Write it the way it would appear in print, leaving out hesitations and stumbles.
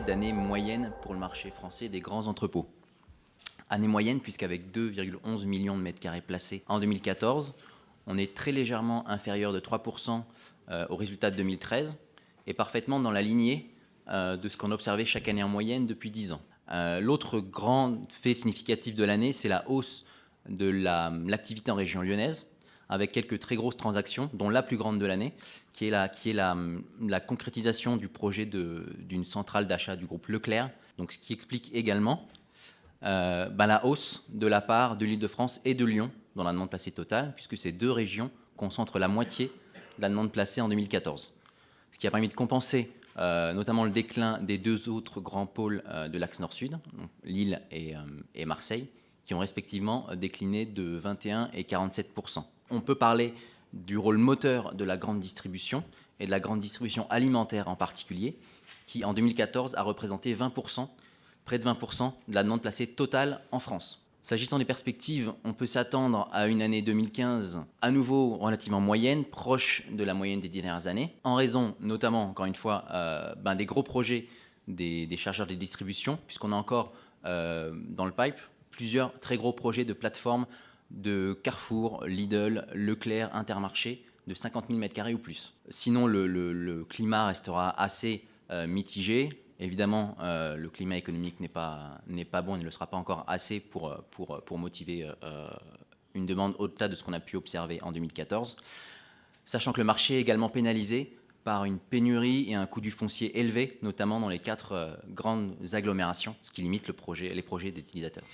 d'année moyenne pour le marché français des grands entrepôts. Année moyenne, puisqu'avec 2,11 millions de mètres carrés placés en 2014, on est très légèrement inférieur de 3% au résultat de 2013 et parfaitement dans la lignée de ce qu'on observait chaque année en moyenne depuis 10 ans. L'autre grand fait significatif de l'année, c'est la hausse de l'activité en région lyonnaise, avec quelques très grosses transactions, dont la plus grande de l'année, qui est la concrétisation du projet d'une centrale d'achat du groupe Leclerc, donc ce qui explique également la hausse de la part de l'Île-de-France et de Lyon dans la demande placée totale, puisque ces deux régions concentrent la moitié de la demande placée en 2014. Ce qui a permis de compenser notamment le déclin des deux autres grands pôles de l'axe nord-sud, Lille et Marseille, qui ont respectivement décliné de 21 et 47%. On peut parler du rôle moteur de la grande distribution et de la grande distribution alimentaire en particulier, qui en 2014 a représenté 20%, près de 20% de la demande placée totale en France. S'agissant des perspectives, on peut s'attendre à une année 2015 à nouveau relativement moyenne, proche de la moyenne des dernières années, en raison notamment, encore une fois, des gros projets des chargeurs de distribution, puisqu'on a encore dans le pipe plusieurs très gros projets de plateformes de Carrefour, Lidl, Leclerc, Intermarché, de 50 000 m² ou plus. Sinon, le climat restera assez mitigé. Évidemment, le climat économique n'est pas bon et ne le sera pas encore assez pour motiver une demande au-delà de ce qu'on a pu observer en 2014. Sachant que le marché est également pénalisé par une pénurie et un coût du foncier élevé, notamment dans les 4 grandes agglomérations, ce qui limite les projets des utilisateurs.